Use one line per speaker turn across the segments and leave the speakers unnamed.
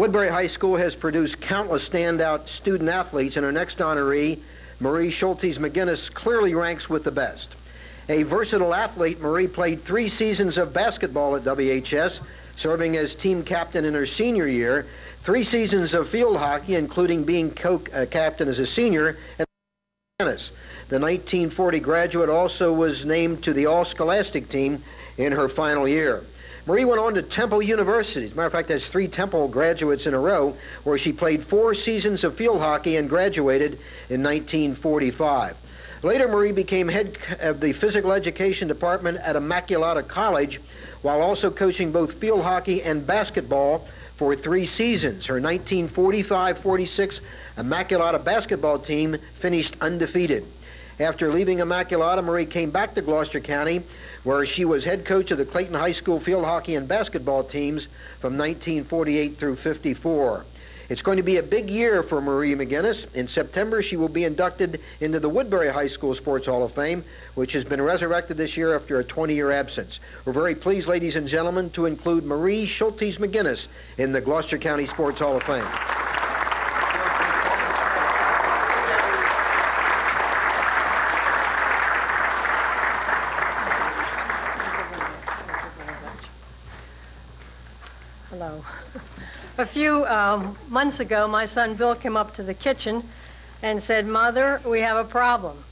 Woodbury High School has produced countless standout student athletes, and our next honoree, Marie Schultes McGuinness, clearly ranks with the best. A versatile athlete, Marie played 3 seasons of basketball at WHS, serving as team captain in her senior year, 3 seasons of field hockey, including being co-captain as a senior, and tennis. The 1940 graduate also was named to the all-scholastic team in her final year. Marie went on to Temple University. As a matter of fact, that's 3 Temple graduates in a row, where she played 4 seasons of field hockey and graduated in 1945. Later, Marie became head of the physical education department at Immaculata College, while also coaching both field hockey and basketball for 3 seasons. Her 1945-46 Immaculata basketball team finished undefeated. After leaving Immaculata, Marie came back to Gloucester County, where she was head coach of the Clayton High School field hockey and basketball teams from 1948 through 54. It's going to be a big year for Marie McGuinness. In September, she will be inducted into the Woodbury High School Sports Hall of Fame, which has been resurrected this year after a 20-year absence. We're very pleased, ladies and gentlemen, to include Marie Schultes McGuinness in the Gloucester County Sports Hall of Fame.
Hello. A few months ago, my son Bill came up to the kitchen and said, "Mother, we have a problem."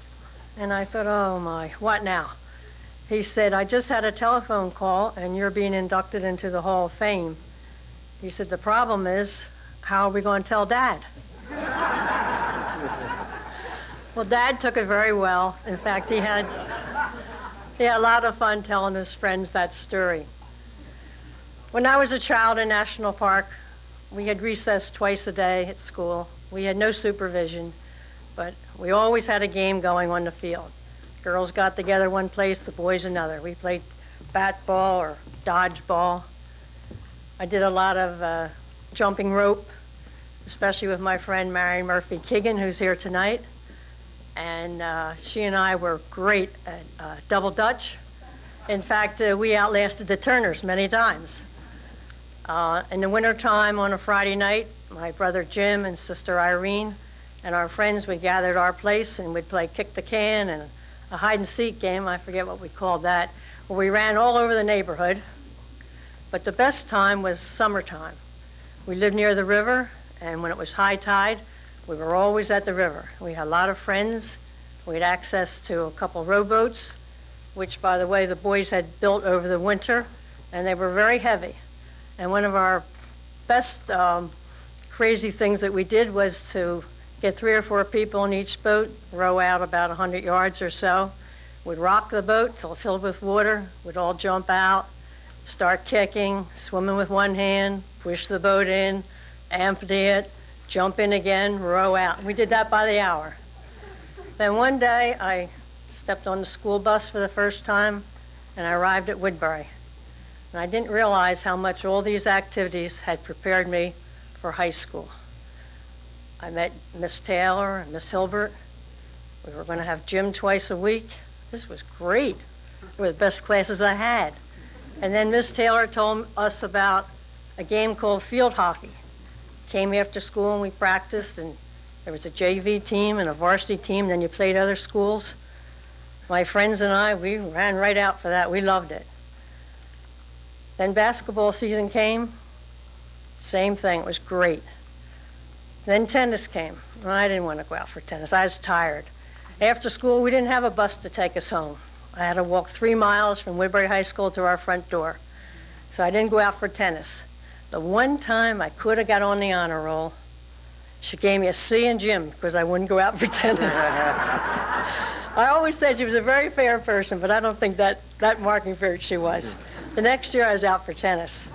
And I thought, oh my, what now? He said, "I just had a telephone call and you're being inducted into the Hall of Fame." He said, "The problem is, how are we going to tell Dad?" Well, Dad took it very well. In fact, he had a lot of fun telling his friends that story. When I was a child in National Park, we had recess twice a day at school. We had no supervision, but we always had a game going on the field. Girls got together one place, the boys another. We played bat ball or dodgeball. I did a lot of jumping rope, especially with my friend Mary Murphy Keegan, who's here tonight. And she and I were great at double dutch. In fact, we outlasted the Turners many times. In the wintertime on a Friday night, my brother Jim and sister Irene and our friends, we gathered at our place and we'd play kick the can and a hide-and-seek game, I forget what we called that, where we ran all over the neighborhood. But the best time was summertime. We lived near the river, and when it was high tide, we were always at the river. We had a lot of friends. We had access to a couple rowboats, which, by the way, the boys had built over the winter, and they were very heavy. And one of our best crazy things that we did was to get 3 or 4 people in each boat, row out about 100 yards or so. We'd rock the boat till filled with water. We'd all jump out, start kicking, swimming with one hand, push the boat in, empty it, jump in again, row out. We did that by the hour. Then one day I stepped on the school bus for the first time and I arrived at Woodbury. And I didn't realize how much all these activities had prepared me for high school. I met Miss Taylor and Miss Hilbert. We were going to have gym twice a week. This was great. They were the best classes I had. And then Miss Taylor told us about a game called field hockey. Came after school and we practiced, and there was a JV team and a varsity team, then you played other schools. My friends and I, we ran right out for that. We loved it. Then basketball season came, same thing, it was great. Then tennis came. Well, I didn't want to go out for tennis, I was tired. After school, we didn't have a bus to take us home. I had to walk 3 miles from Woodbury High School to our front door. So I didn't go out for tennis. The one time I could have got on the honor roll, she gave me a C in gym because I wouldn't go out for tennis. I always said she was a very fair person, but I don't think that marking period she was. The next year I was out for tennis.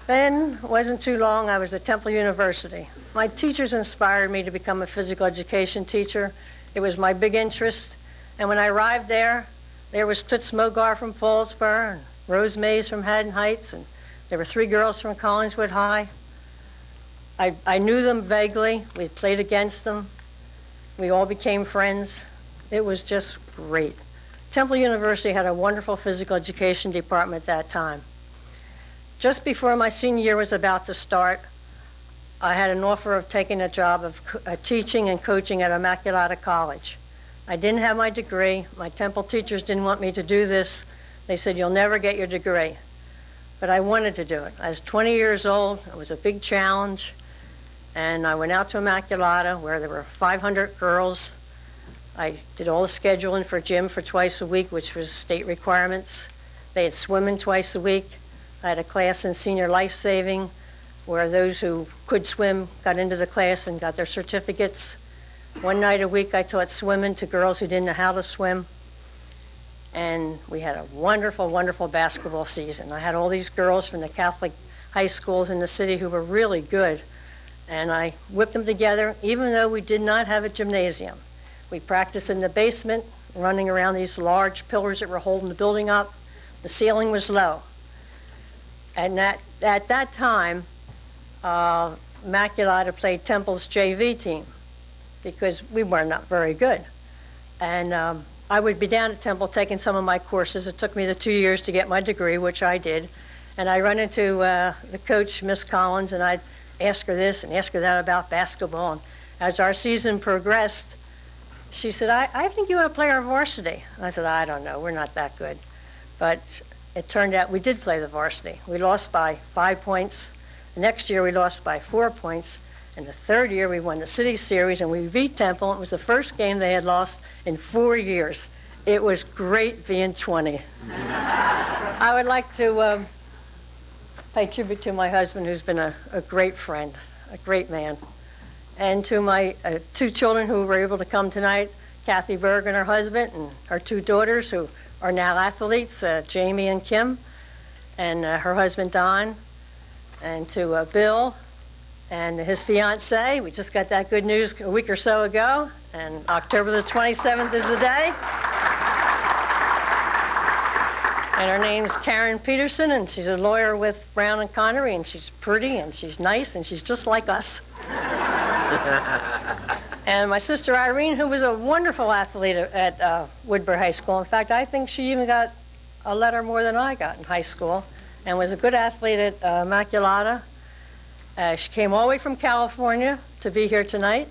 Then, it wasn't too long, I was at Temple University. My teachers inspired me to become a physical education teacher. It was my big interest. And when I arrived there was Toots Mogar from Paulsboro and Rose Mays from Haddon Heights, and there were 3 girls from Collingswood High. I knew them vaguely. We played against them. We all became friends. It was just great. Temple University had a wonderful physical education department at that time. Just before my senior year was about to start, I had an offer of taking a job of teaching and coaching at Immaculata College. I didn't have my degree. My Temple teachers didn't want me to do this. They said, you'll never get your degree. But I wanted to do it. I was 20 years old. It was a big challenge. And I went out to Immaculata where there were 500 girls. I did all the scheduling for gym for twice a week, which was state requirements. They had swimming twice a week. I had a class in senior life saving where those who could swim got into the class and got their certificates. One night a week I taught swimming to girls who didn't know how to swim. And we had a wonderful, wonderful basketball season. I had all these girls from the Catholic high schools in the city who were really good. And I whipped them together, even though we did not have a gymnasium. We practiced in the basement, running around these large pillars that were holding the building up. The ceiling was low. And at that time, Immaculata played Temple's JV team because we were not very good. And I would be down at Temple taking some of my courses. It took me the 2 years to get my degree, which I did. And I run into the coach, Miss Collins, and I'd ask her this and ask her that about basketball. And as our season progressed, she said, I think you want to play our varsity. And I said, I don't know, we're not that good. But it turned out we did play the varsity. We lost by 5 points. The next year we lost by 4 points. And the third year we won the city series and we beat Temple. It was the first game they had lost in 4 years. It was great being 20. I would like to pay tribute to my husband, who's been a great friend, a great man. And to my 2 children who were able to come tonight, Kathy Berg and her husband, and her 2 daughters who are now athletes, Jamie and Kim, and her husband Don, and to Bill and his fiancée. We just got that good news a week or so ago, and October the 27th is the day. And her name's Karen Peterson, and she's a lawyer with Brown and Connery, and she's pretty, and she's nice, and she's just like us. And my sister Irene, who was a wonderful athlete at Woodbury High School. In fact, I think she even got a letter more than I got in high school, and was a good athlete at Immaculata. She came all the way from California to be here tonight.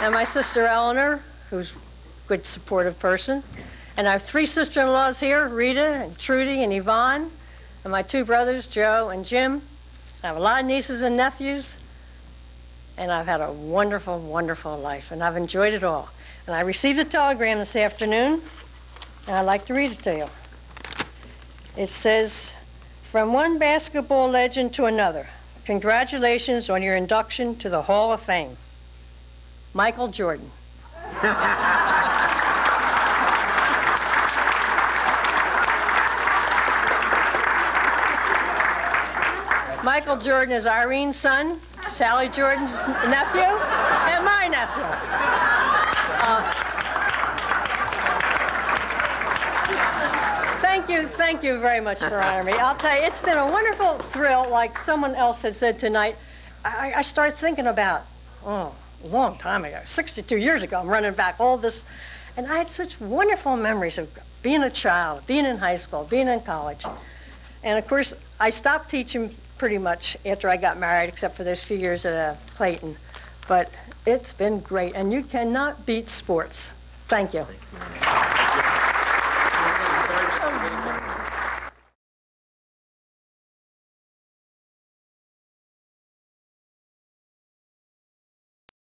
And my sister Eleanor, who's a good, supportive person. And I have 3 sister-in-laws here, Rita and Trudy and Yvonne, and my 2 brothers, Joe and Jim. I have a lot of nieces and nephews, and I've had a wonderful, wonderful life, and I've enjoyed it all. And I received a telegram this afternoon, and I'd like to read it to you. It says, from one basketball legend to another, congratulations on your induction to the Hall of Fame. Michael Jordan. Michael Jordan is Irene's son, Sally Jordan's nephew, and my nephew. Thank you very much for honoring me. I'll tell you, it's been a wonderful thrill, like someone else had said tonight. I started thinking about, a long time ago, 62 years ago, I'm running back all this, and I had such wonderful memories of being a child, being in high school, being in college. And of course, I stopped teaching pretty much after I got married, except for those few years at Clayton. But it's been great, and you cannot beat sports. Thank you.